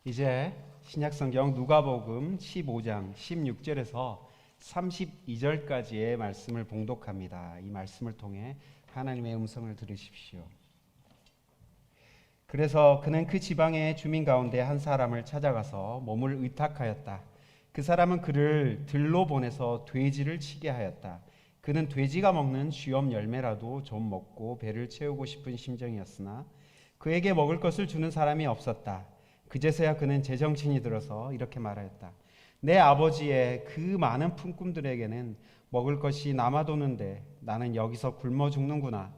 이제 신약성경 누가복음 15장 16절에서 32절까지의 말씀을 봉독합니다. 이 말씀을 통해 하나님의 음성을 들으십시오. 그래서 그는 그 지방의 주민 가운데 한 사람을 찾아가서 몸을 의탁하였다. 그 사람은 그를 들로 보내서 돼지를 치게 하였다. 그는 돼지가 먹는 쥐엄 열매라도 좀 먹고 배를 채우고 싶은 심정이었으나 그에게 먹을 것을 주는 사람이 없었다. 그제서야 그는 제정신이 들어서 이렇게 말하였다. 내 아버지의 그 많은 품꾼들에게는 먹을 것이 남아도는데 나는 여기서 굶어 죽는구나.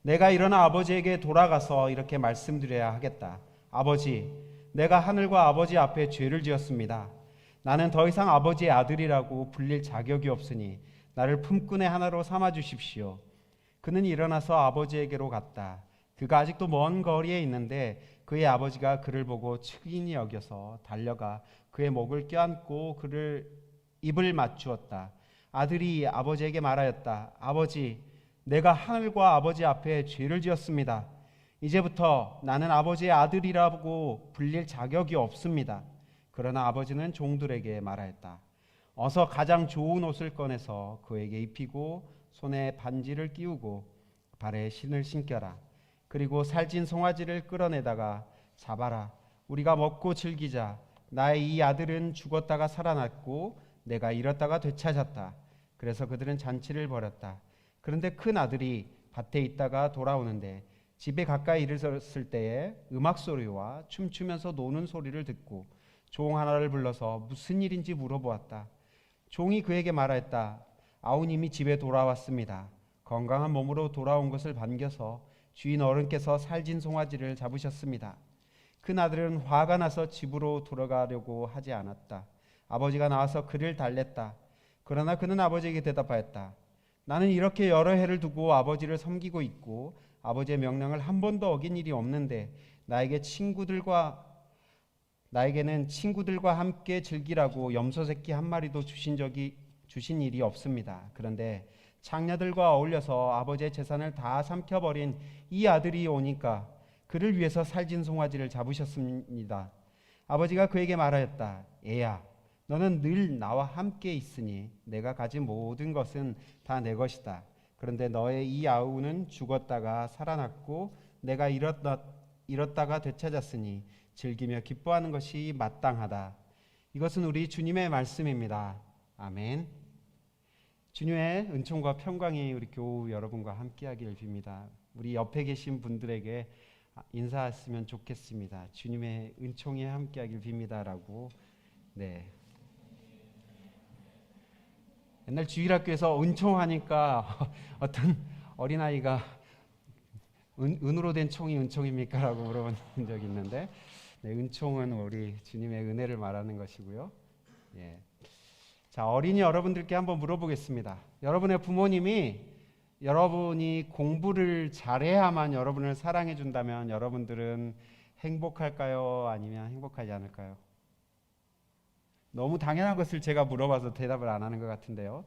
내가 일어나 아버지에게 돌아가서 이렇게 말씀드려야 하겠다. 아버지, 내가 하늘과 아버지 앞에 죄를 지었습니다. 나는 더 이상 아버지의 아들이라고 불릴 자격이 없으니 나를 품꾼의 하나로 삼아 주십시오. 그는 일어나서 아버지에게로 갔다. 그가 아직도 먼 거리에 있는데 그의 아버지가 그를 보고 측은히 여겨서 달려가 그의 목을 껴안고 그를 입을 맞추었다. 아들이 아버지에게 말하였다. 아버지, 내가 하늘과 아버지 앞에 죄를 지었습니다. 이제부터 나는 아버지의 아들이라고 불릴 자격이 없습니다. 그러나 아버지는 종들에게 말하였다. 어서 가장 좋은 옷을 꺼내서 그에게 입히고 손에 반지를 끼우고 발에 신을 신겨라. 그리고 살찐 송아지를 끌어내다가 잡아라. 우리가 먹고 즐기자. 나의 이 아들은 죽었다가 살아났고 내가 잃었다가 되찾았다. 그래서 그들은 잔치를 벌였다. 그런데 큰 아들이 밭에 있다가 돌아오는데 집에 가까이 이르렀을 때에 음악 소리와 춤추면서 노는 소리를 듣고 종 하나를 불러서 무슨 일인지 물어보았다. 종이 그에게 말하였다. 아우님이 집에 돌아왔습니다. 건강한 몸으로 돌아온 것을 반겨서 주인 어른께서 살진 송아지를 잡으셨습니다. 큰 아들은 화가 나서 집으로 돌아가려고 하지 않았다. 아버지가 나와서 그를 달랬다. 그러나 그는 아버지에게 대답하였다. 나는 이렇게 여러 해를 두고 아버지를 섬기고 있고 아버지의 명령을 한 번도 어긴 일이 없는데 나에게는 친구들과 함께 즐기라고 염소 새끼 한 마리도 주신 일이 없습니다. 그런데 장녀들과 어울려서 아버지의 재산을 다 삼켜버린 이 아들이 오니까 그를 위해서 살진 송아지를 잡으셨습니다. 아버지가 그에게 말하였다. 애야, 너는 늘 나와 함께 있으니 내가 가진 모든 것은 다 내 것이다. 그런데 너의 이 아우는 죽었다가 살아났고 내가 잃었다가 되찾았으니 즐기며 기뻐하는 것이 마땅하다. 이것은 우리 주님의 말씀입니다. 아멘. 주님의 은총과 평강이 우리 교우 여러분과 함께하기를 빕니다. 우리 옆에 계신 분들에게 인사했으면 좋겠습니다. 주님의 은총이 함께하길 빕니다라고. 네. 옛날 주일학교에서 은총하니까 어떤 어린아이가 은으로 된 총이 은총입니까? 라고 물어본 적이 있는데, 네, 은총은 우리 주님의 은혜를 말하는 것이고요. 예. 자, 어린이 여러분들께 한번 물어보겠습니다. 여러분의 부모님이 여러분이 공부를 잘해야만 여러분을 사랑해 준다면 여러분들은 행복할까요? 아니면 행복하지 않을까요? 너무 당연한 것을 제가 물어봐서 대답을 안 하는 것 같은데요.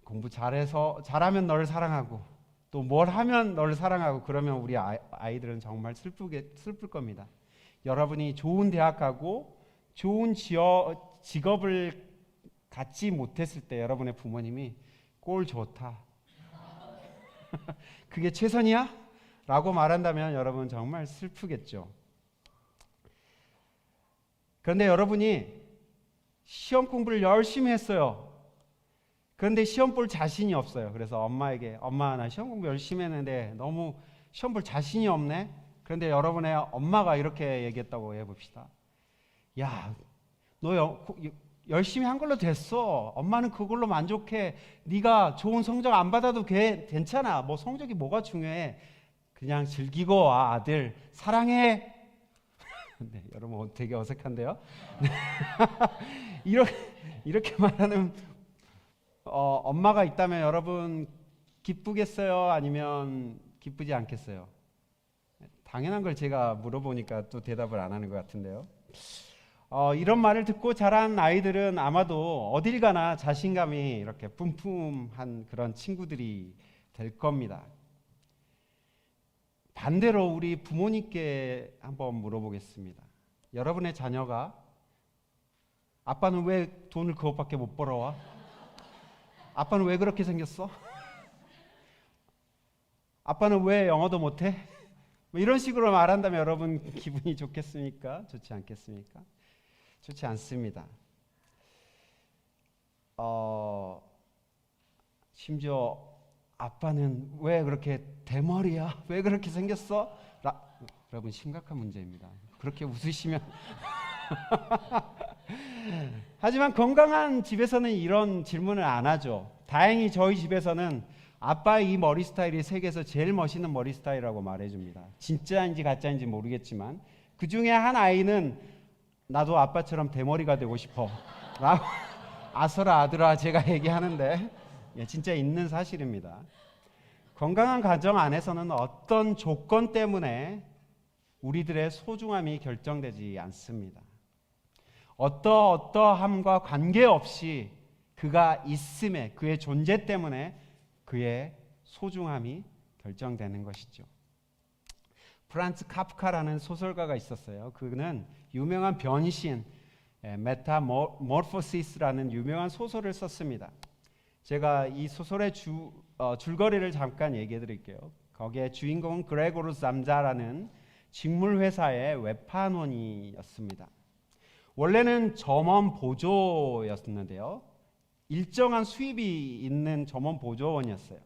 공부 잘하면 너를 사랑하고 또 뭘 하면 너를 사랑하고 그러면 우리 아이들은 정말 슬플 겁니다. 여러분이 좋은 대학 가고 좋은 직업을 갖지 못했을 때 여러분의 부모님이 꼴 좋다. 그게 최선이야? 라고 말한다면 여러분 정말 슬프겠죠. 그런데 여러분이 시험 공부를 열심히 했어요. 그런데 시험 볼 자신이 없어요. 그래서 엄마에게 엄마 나 시험 공부 열심히 했는데 너무 시험 볼 자신이 없네. 그런데 여러분의 엄마가 이렇게 얘기했다고 해봅시다. 야, 너 열심히 한 걸로 됐어. 엄마는 그걸로 만족해. 네가 좋은 성적 안 받아도 괜찮아. 뭐 성적이 뭐가 중요해. 그냥 즐기고 와 아들. 사랑해. 네, 여러분 되게 어색한데요. 이렇게 말하는 엄마가 있다면 여러분 기쁘겠어요? 아니면 기쁘지 않겠어요? 당연한 걸 제가 물어보니까 또 대답을 안 하는 것 같은데요. 이런 말을 듣고 자란 아이들은 아마도 어딜 가나 자신감이 이렇게 뿜뿜한 그런 친구들이 될 겁니다. 반대로 우리 부모님께 한번 물어보겠습니다. 여러분의 자녀가 아빠는 왜 돈을 그것밖에 못 벌어와? 아빠는 왜 그렇게 생겼어? 아빠는 왜 영어도 못해? 뭐 이런 식으로 말한다면 여러분 기분이 좋겠습니까? 좋지 않겠습니까? 좋지 않습니다. 심지어 아빠는 왜 그렇게 대머리야? 왜 그렇게 생겼어? 여러분 심각한 문제입니다. 그렇게 웃으시면 하지만 건강한 집에서는 이런 질문을 안 하죠. 다행히 저희 집에서는 아빠의 이 머리 스타일이 세계에서 제일 멋있는 머리 스타일이라고 말해줍니다. 진짜인지 가짜인지 모르겠지만 그 중에 한 아이는 나도 아빠처럼 대머리가 되고 싶어 라고 아서라 아들아 제가 얘기하는데 진짜 있는 사실입니다. 건강한 가정 안에서는 어떤 조건 때문에 우리들의 소중함이 결정되지 않습니다. 어떠함과 관계없이 그가 있음에 그의 존재 때문에 그의 소중함이 결정되는 것이죠. 프란츠 카프카라는 소설가가 있었어요. 그는 유명한 변신, 메타모르포시스라는 유명한 소설을 썼습니다. 제가 이 소설의 줄거리를 잠깐 얘기해 드릴게요. 거기에 주인공은 그레고르 잠자라는 직물회사의 외판원이었습니다. 원래는 점원 보조였는데요. 일정한 수입이 있는 점원 보조원이었어요.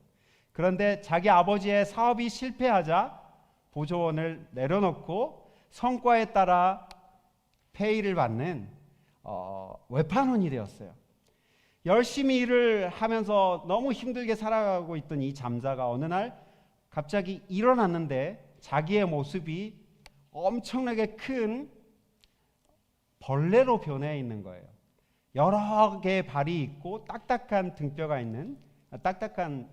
그런데 자기 아버지의 사업이 실패하자 보조원을 내려놓고 성과에 따라 페이를 받는 외판원이 되었어요. 열심히 일을 하면서 너무 힘들게 살아가고 있던 이 잠자가 어느 날 갑자기 일어났는데 자기의 모습이 엄청나게 큰 벌레로 변해 있는 거예요. 여러 개의 발이 있고 딱딱한 등뼈가 있는 딱딱한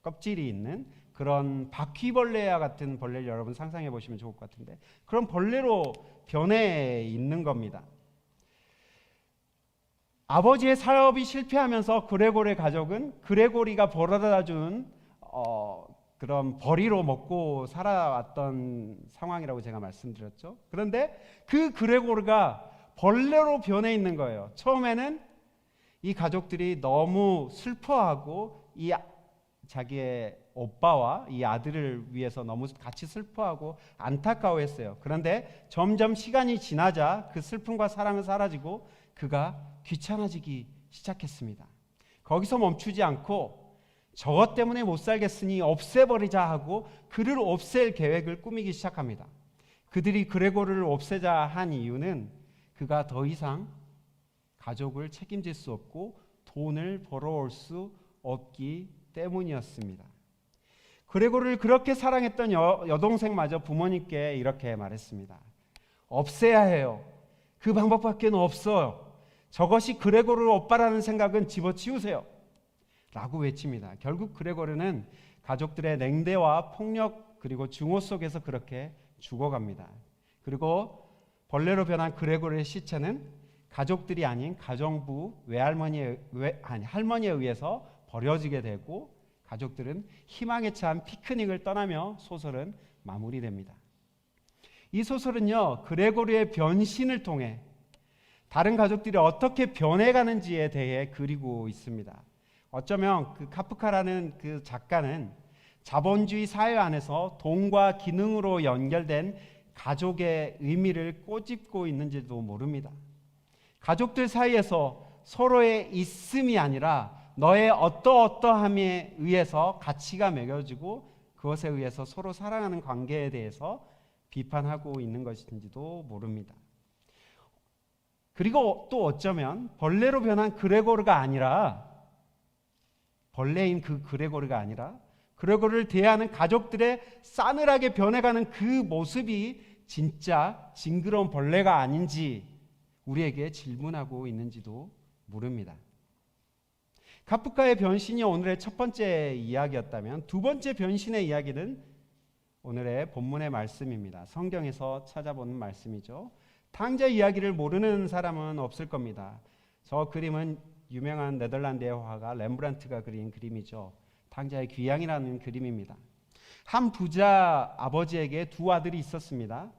껍질이 있는 그런 바퀴벌레와 같은 벌레를 여러분 상상해 보시면 좋을 것 같은데 그런 벌레로 변해 있는 겁니다. 아버지의 사업이 실패하면서 그레고리의 가족은 그레고리가 벌어다 준 그런 벌이로 먹고 살아왔던 상황이라고 제가 말씀드렸죠. 그런데 그 그레고르가 벌레로 변해 있는 거예요. 처음에는 이 가족들이 너무 슬퍼하고 이 자기의 오빠와 이 아들을 위해서 너무 같이 슬퍼하고 안타까워했어요. 그런데 점점 시간이 지나자 그 슬픔과 사랑은 사라지고 그가 귀찮아지기 시작했습니다. 거기서 멈추지 않고 저것 때문에 못 살겠으니 없애버리자 하고 그를 없앨 계획을 꾸미기 시작합니다. 그들이 그레고르를 없애자 한 이유는 그가 더 이상 가족을 책임질 수 없고 돈을 벌어올 수 없기 때문이었습니다. 그레고르를 그렇게 사랑했던 여동생마저 부모님께 이렇게 말했습니다. 없애야 해요. 그 방법밖에 없어요. 저것이 그레고르 오빠라는 생각은 집어치우세요. 라고 외칩니다. 결국 그레고르는 가족들의 냉대와 폭력 그리고 증오 속에서 그렇게 죽어갑니다. 그리고 벌레로 변한 그레고르의 시체는 가족들이 아닌 가정부 할머니에 의해서 버려지게 되고 가족들은 희망에 찬 피크닉을 떠나며 소설은 마무리됩니다. 이 소설은요 그레고르의 변신을 통해 다른 가족들이 어떻게 변해가는지에 대해 그리고 있습니다. 어쩌면 그 카프카라는 그 작가는 자본주의 사회 안에서 돈과 기능으로 연결된 가족의 의미를 꼬집고 있는지도 모릅니다. 가족들 사이에서 서로의 있음이 아니라 너의 어떠함에 의해서 가치가 매겨지고 그것에 의해서 서로 사랑하는 관계에 대해서 비판하고 있는 것인지도 모릅니다. 그리고 또 어쩌면 벌레로 변한 그레고르가 아니라 벌레인 그 그레고르가 아니라 그레고르를 대하는 가족들의 싸늘하게 변해가는 그 모습이 진짜 징그러운 벌레가 아닌지 우리에게 질문하고 있는지도 모릅니다. 카프카의 변신이 오늘의 첫 번째 이야기였다면 두 번째 변신의 이야기는 오늘의 본문의 말씀입니다. 성경에서 찾아보는 말씀이죠. 탕자 이야기를 모르는 사람은 없을 겁니다. 저 그림은 유명한 네덜란드의 화가 렘브란트가 그린 그림이죠. 탕자의 귀향이라는 그림입니다. 한 부자 아버지에게 두 아들이 있었습니다.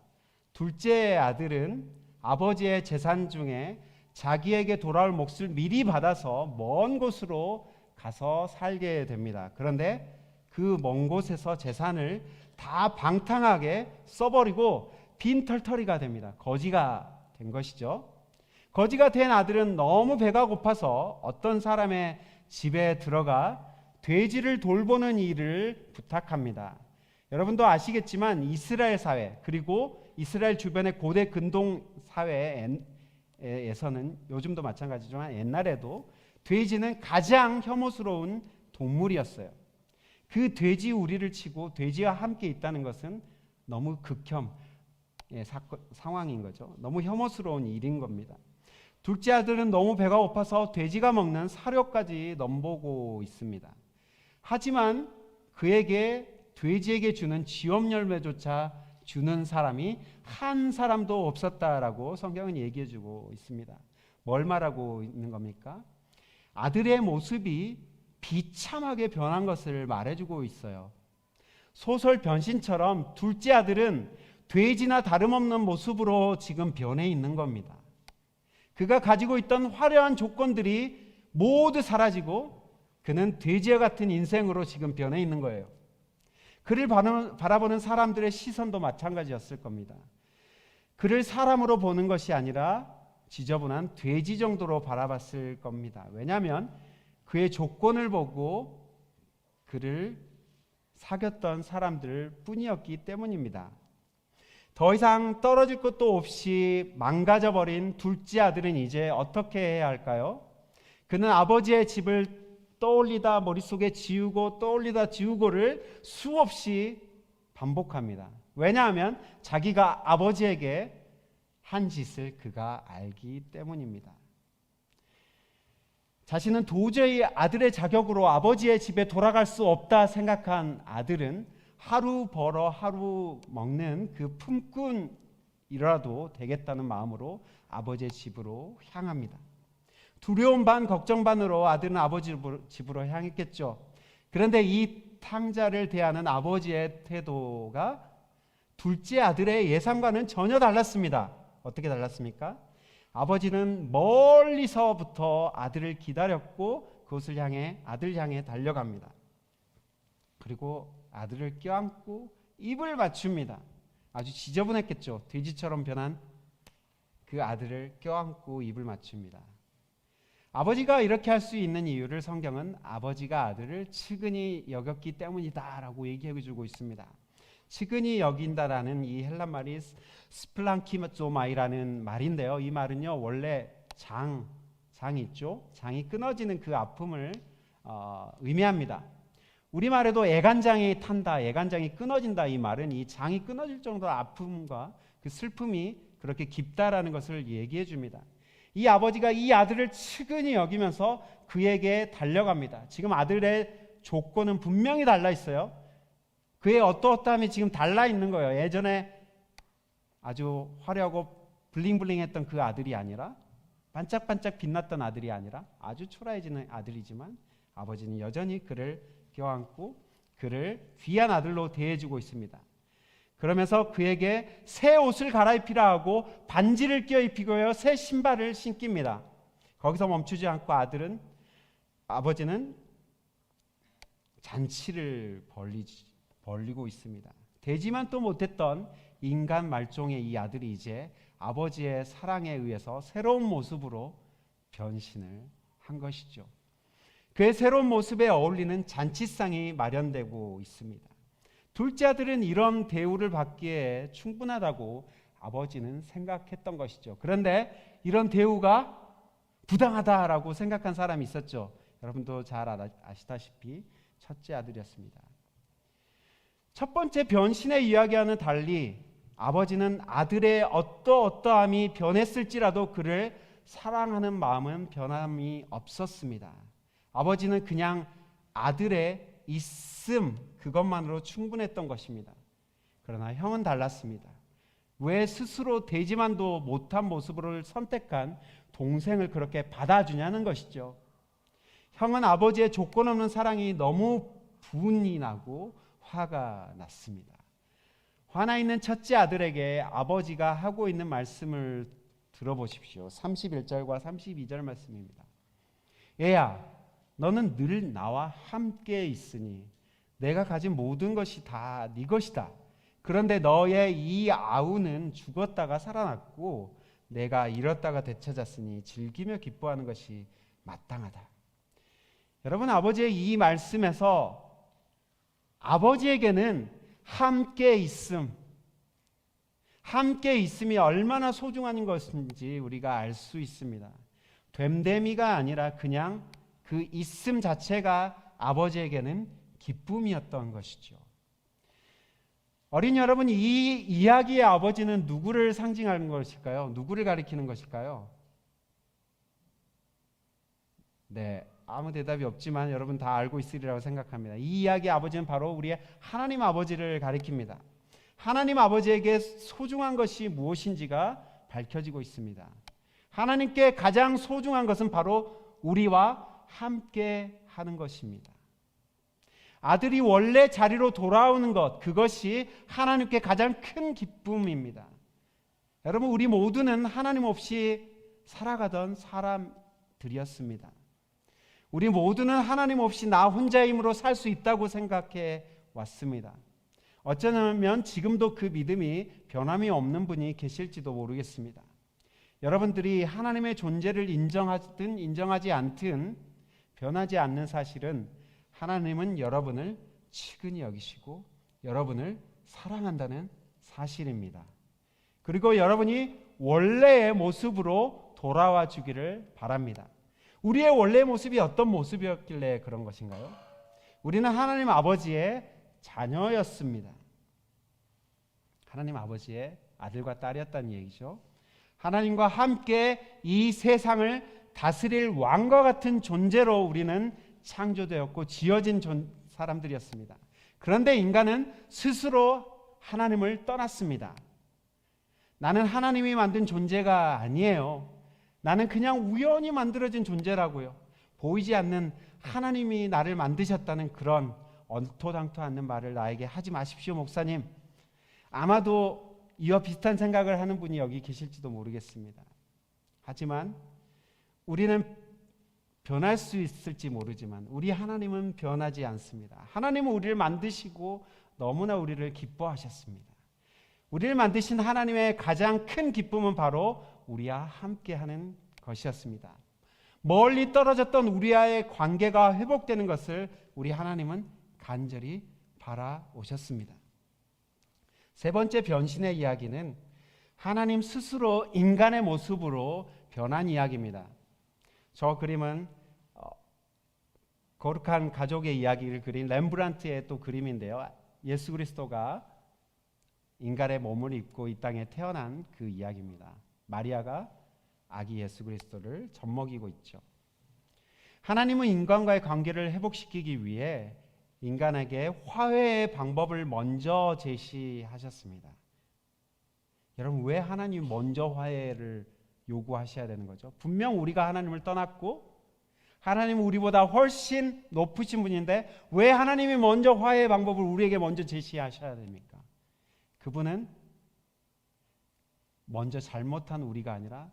둘째 아들은 아버지의 재산 중에 자기에게 돌아올 몫을 미리 받아서 먼 곳으로 가서 살게 됩니다. 그런데 그 먼 곳에서 재산을 다 방탕하게 써버리고 빈털터리가 됩니다. 거지가 된 것이죠. 거지가 된 아들은 너무 배가 고파서 어떤 사람의 집에 들어가 돼지를 돌보는 일을 부탁합니다. 여러분도 아시겠지만 이스라엘 사회 그리고 이스라엘 주변의 고대 근동 사회에서는 요즘도 마찬가지지만 옛날에도 돼지는 가장 혐오스러운 동물이었어요. 그 돼지 우리를 치고 돼지와 함께 있다는 것은 너무 극혐 상황인 거죠. 너무 혐오스러운 일인 겁니다. 둘째 아들은 너무 배가 고파서 돼지가 먹는 사료까지 넘보고 있습니다. 하지만 그에게 돼지에게 주는 지업 열매조차 주는 사람이 한 사람도 없었다라고 성경은 얘기해주고 있습니다. 뭘 말하고 있는 겁니까? 아들의 모습이 비참하게 변한 것을 말해주고 있어요. 소설 변신처럼 둘째 아들은 돼지나 다름없는 모습으로 지금 변해 있는 겁니다. 그가 가지고 있던 화려한 조건들이 모두 사라지고 그는 돼지와 같은 인생으로 지금 변해 있는 거예요. 그를 바라보는 사람들의 시선도 마찬가지였을 겁니다. 그를 사람으로 보는 것이 아니라 지저분한 돼지 정도로 바라봤을 겁니다. 왜냐하면 그의 조건을 보고 그를 사귀었던 사람들 뿐이었기 때문입니다. 더 이상 떨어질 것도 없이 망가져버린 둘째 아들은 이제 어떻게 해야 할까요? 그는 아버지의 집을 떠올리다 머릿속에 지우고 떠올리다 지우고를 수없이 반복합니다. 왜냐하면 자기가 아버지에게 한 짓을 그가 알기 때문입니다. 자신은 도저히 아들의 자격으로 아버지의 집에 돌아갈 수 없다 생각한 아들은 하루 벌어 하루 먹는 그 품꾼이라도 되겠다는 마음으로 아버지의 집으로 향합니다. 두려움 반 걱정 반으로 아들은 아버지 집으로 향했겠죠. 그런데 이 탕자를 대하는 아버지의 태도가 둘째 아들의 예상과는 전혀 달랐습니다. 어떻게 달랐습니까? 아버지는 멀리서부터 아들을 기다렸고 그곳을 향해 아들 향해 달려갑니다. 그리고 아들을 껴안고 입을 맞춥니다. 아주 지저분했겠죠. 돼지처럼 변한 그 아들을 껴안고 입을 맞춥니다. 아버지가 이렇게 할 수 있는 이유를 성경은 아버지가 아들을 측은히 여겼기 때문이다라고 얘기해 주고 있습니다. 측은히 여긴다라는 이 헬란 말이 스플랑키조마이라는 말인데요. 이 말은요 원래 장이 있죠. 장이 끊어지는 그 아픔을 의미합니다. 우리말에도 애간장이 탄다, 애간장이 끊어진다 이 말은 이 장이 끊어질 정도의 아픔과 그 슬픔이 그렇게 깊다라는 것을 얘기해 줍니다. 이 아버지가 이 아들을 측은히 여기면서 그에게 달려갑니다. 지금 아들의 조건은 분명히 달라 있어요. 그의 어떠어떠함이 지금 달라 있는 거예요. 예전에 아주 화려하고 블링블링했던 그 아들이 아니라 반짝반짝 빛났던 아들이 아니라 아주 초라해지는 아들이지만 아버지는 여전히 그를 껴안고 그를 귀한 아들로 대해주고 있습니다. 그러면서 그에게 새 옷을 갈아입히라 하고 반지를 껴입히고요 새 신발을 신깁니다. 거기서 멈추지 않고 아버지는 잔치를 벌리고 있습니다. 되지만 또 못했던 인간 말종의 이 아들이 이제 아버지의 사랑에 의해서 새로운 모습으로 변신을 한 것이죠. 그의 새로운 모습에 어울리는 잔치상이 마련되고 있습니다. 둘째 아들은 이런 대우를 받기에 충분하다고 아버지는 생각했던 것이죠. 그런데 이런 대우가 부당하다라고 생각한 사람이 있었죠. 여러분도 잘 아시다시피 첫째 아들이었습니다. 첫 번째 변신의 이야기와는 달리 아버지는 아들의 어떠함이 변했을지라도 그를 사랑하는 마음은 변함이 없었습니다. 아버지는 그냥 아들의 있음 그것만으로 충분했던 것입니다. 그러나 형은 달랐습니다. 왜 스스로 되지만도 못한 모습을 선택한 동생을 그렇게 받아주냐는 것이죠. 형은 아버지의 조건 없는 사랑이 너무 분이 나고 화가 났습니다. 화나 있는 첫째 아들에게 아버지가 하고 있는 말씀을 들어보십시오. 31절과 32절 말씀입니다. 얘야, 너는 늘 나와 함께 있으니 내가 가진 모든 것이 다 네 것이다. 그런데 너의 이 아우는 죽었다가 살아났고 내가 잃었다가 되찾았으니 즐기며 기뻐하는 것이 마땅하다. 여러분, 아버지의 이 말씀에서 아버지에게는 함께 있음이 얼마나 소중한 것인지 우리가 알 수 있습니다. 됨됨이가 아니라 그냥 그 있음 자체가 아버지에게는 기쁨이었던 것이죠. 어린 여러분, 이 이야기의 아버지는 누구를 상징하는 것일까요? 누구를 가리키는 것일까요? 네, 아무 대답이 없지만 여러분 다 알고 있으리라고 생각합니다. 이 이야기의 아버지는 바로 우리의 하나님 아버지를 가리킵니다. 하나님 아버지에게 소중한 것이 무엇인지가 밝혀지고 있습니다. 하나님께 가장 소중한 것은 바로 우리와 함께 하는 것입니다. 아들이 원래 자리로 돌아오는 것, 그것이 하나님께 가장 큰 기쁨입니다. 여러분, 우리 모두는 하나님 없이 살아가던 사람들이었습니다. 우리 모두는 하나님 없이 나 혼자의 힘으로 살 수 있다고 생각해 왔습니다. 어쩌면 지금도 그 믿음이 변함이 없는 분이 계실지도 모르겠습니다. 여러분들이 하나님의 존재를 인정하든 인정하지 않든 변하지 않는 사실은 하나님은 여러분을 치근히 여기시고 여러분을 사랑한다는 사실입니다. 그리고 여러분이 원래의 모습으로 돌아와 주기를 바랍니다. 우리의 원래의 모습이 어떤 모습이었길래 그런 것인가요? 우리는 하나님 아버지의 자녀였습니다. 하나님 아버지의 아들과 딸이었다는 얘기죠. 하나님과 함께 이 세상을 다스릴 왕과 같은 존재로 우리는 창조되었고 지어진 사람들이었습니다. 그런데 인간은 스스로 하나님을 떠났습니다. 나는 하나님이 만든 존재가 아니에요. 나는 그냥 우연히 만들어진 존재라고요. 보이지 않는 하나님이 나를 만드셨다는 그런 얼토당토 않는 말을 나에게 하지 마십시오, 목사님. 아마도 이와 비슷한 생각을 하는 분이 여기 계실지도 모르겠습니다. 하지만 우리는 변할 수 있을지 모르지만 우리 하나님은 변하지 않습니다. 하나님은 우리를 만드시고 너무나 우리를 기뻐하셨습니다. 우리를 만드신 하나님의 가장 큰 기쁨은 바로 우리와 함께하는 것이었습니다. 멀리 떨어졌던 우리와의 관계가 회복되는 것을 우리 하나님은 간절히 바라오셨습니다. 세 번째 변신의 이야기는 하나님 스스로 인간의 모습으로 변한 이야기입니다. 저 그림은 거룩한 가족의 이야기를 그린 렘브란트의 또 그림인데요. 예수 그리스도가 인간의 몸을 입고 이 땅에 태어난 그 이야기입니다. 마리아가 아기 예수 그리스도를 젖먹이고 있죠. 하나님은 인간과의 관계를 회복시키기 위해 인간에게 화해의 방법을 먼저 제시하셨습니다. 여러분, 왜 하나님이 먼저 화해를 요구하셔야 되는 거죠? 분명 우리가 하나님을 떠났고 하나님은 우리보다 훨씬 높으신 분인데 왜 하나님이 먼저 화해의 방법을 우리에게 먼저 제시하셔야 됩니까? 그분은 먼저 잘못한 우리가 아니라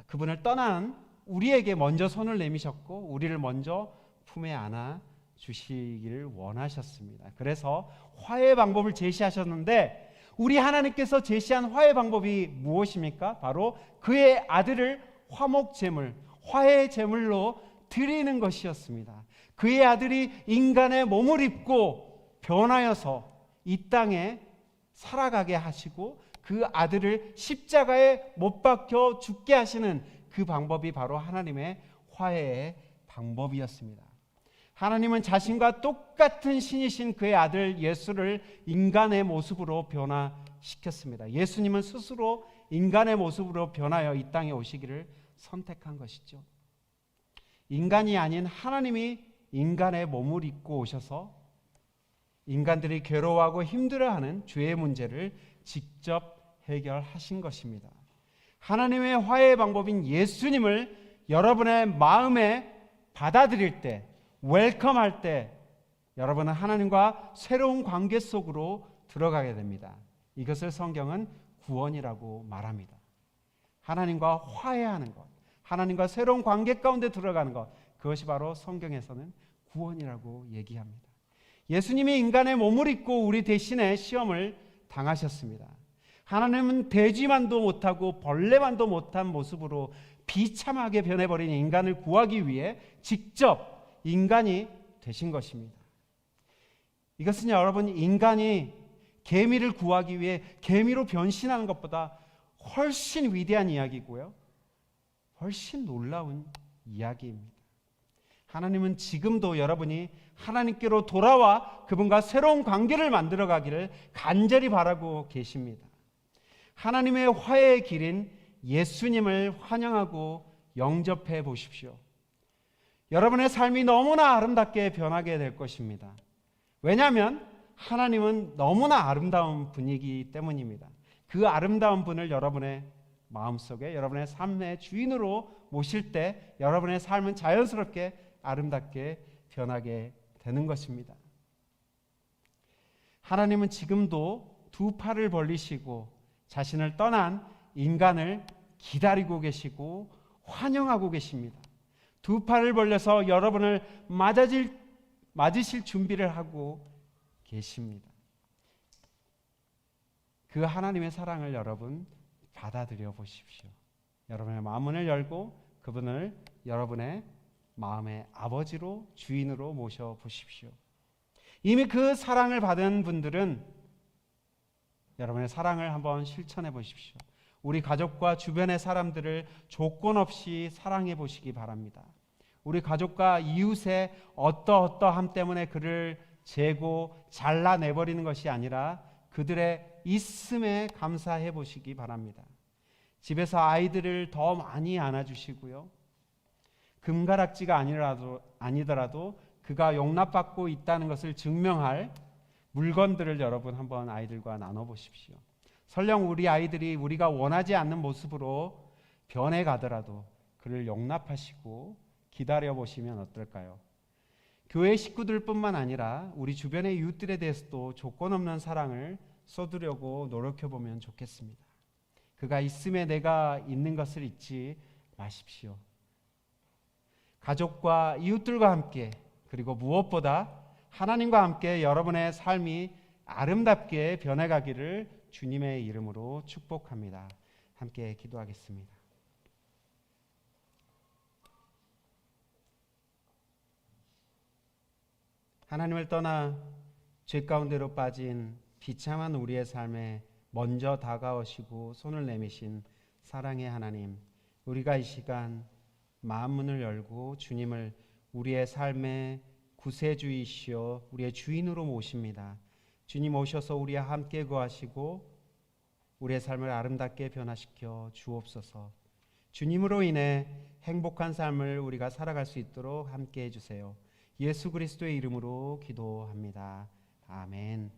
그분을 떠난 우리에게 먼저 손을 내미셨고 우리를 먼저 품에 안아 주시기를 원하셨습니다. 그래서 화해의 방법을 제시하셨는데 우리 하나님께서 제시한 화해 방법이 무엇입니까? 바로 그의 아들을 화목제물, 화해의 제물로 드리는 것이었습니다. 그의 아들이 인간의 몸을 입고 변하여서 이 땅에 살아가게 하시고 그 아들을 십자가에 못 박혀 죽게 하시는 그 방법이 바로 하나님의 화해의 방법이었습니다. 하나님은 자신과 똑같은 신이신 그의 아들 예수를 인간의 모습으로 변화시켰습니다. 예수님은 스스로 인간의 모습으로 변하여 이 땅에 오시기를 선택한 것이죠. 인간이 아닌 하나님이 인간의 몸을 입고 오셔서 인간들이 괴로워하고 힘들어하는 죄의 문제를 직접 해결하신 것입니다. 하나님의 화해의 방법인 예수님을 여러분의 마음에 받아들일 때, 웰컴할 때 여러분은 하나님과 새로운 관계 속으로 들어가게 됩니다. 이것을 성경은 구원이라고 말합니다. 하나님과 화해하는 것, 하나님과 새로운 관계 가운데 들어가는 것, 그것이 바로 성경에서는 구원이라고 얘기합니다. 예수님이 인간의 몸을 입고 우리 대신에 시험을 당하셨습니다. 하나님은 돼지만도 못하고 벌레만도 못한 모습으로 비참하게 변해버린 인간을 구하기 위해 직접 인간이 되신 것입니다. 이것은 여러분, 인간이 개미를 구하기 위해 개미로 변신하는 것보다 훨씬 위대한 이야기고요, 훨씬 놀라운 이야기입니다. 하나님은 지금도 여러분이 하나님께로 돌아와 그분과 새로운 관계를 만들어 가기를 간절히 바라고 계십니다. 하나님의 화해의 길인 예수님을 환영하고 영접해 보십시오. 여러분의 삶이 너무나 아름답게 변하게 될 것입니다. 왜냐하면 하나님은 너무나 아름다운 분이기 때문입니다. 그 아름다운 분을 여러분의 마음속에, 여러분의 삶의 주인으로 모실 때 여러분의 삶은 자연스럽게 아름답게 변하게 되는 것입니다. 하나님은 지금도 두 팔을 벌리시고 자신을 떠난 인간을 기다리고 계시고 환영하고 계십니다. 두 팔을 벌려서 여러분을 맞으실 준비를 하고 계십니다. 그 하나님의 사랑을 여러분 받아들여 보십시오. 여러분의 마음문을 열고 그분을 여러분의 마음의 아버지로, 주인으로 모셔 보십시오. 이미 그 사랑을 받은 분들은 여러분의 사랑을 한번 실천해 보십시오. 우리 가족과 주변의 사람들을 조건 없이 사랑해 보시기 바랍니다. 우리 가족과 이웃의 어떠함 때문에 그를 재고 잘라내버리는 것이 아니라 그들의 있음에 감사해 보시기 바랍니다. 집에서 아이들을 더 많이 안아주시고요, 금가락지가 아니더라도 그가 용납받고 있다는 것을 증명할 물건들을 여러분 한번 아이들과 나눠보십시오. 설령 우리 아이들이 우리가 원하지 않는 모습으로 변해가더라도 그를 용납하시고 기다려보시면 어떨까요? 교회 식구들뿐만 아니라 우리 주변의 이웃들에 대해서도 조건 없는 사랑을 쏟으려고 노력해보면 좋겠습니다. 그가 있음에 내가 있는 것을 잊지 마십시오. 가족과 이웃들과 함께, 그리고 무엇보다 하나님과 함께 여러분의 삶이 아름답게 변해가기를 주님의 이름으로 축복합니다. 함께 기도하겠습니다. 하나님을 떠나 죄 가운데로 빠진 비참한 우리의 삶에 먼저 다가오시고 손을 내미신 사랑의 하나님, 우리가 이 시간 마음문을 열고 주님을 우리의 삶의 구세주이시오 우리의 주인으로 모십니다. 주님 오셔서 우리와 함께 거하시고 우리의 삶을 아름답게 변화시켜 주옵소서. 주님으로 인해 행복한 삶을 우리가 살아갈 수 있도록 함께 해주세요. 예수 그리스도의 이름으로 기도합니다. 아멘.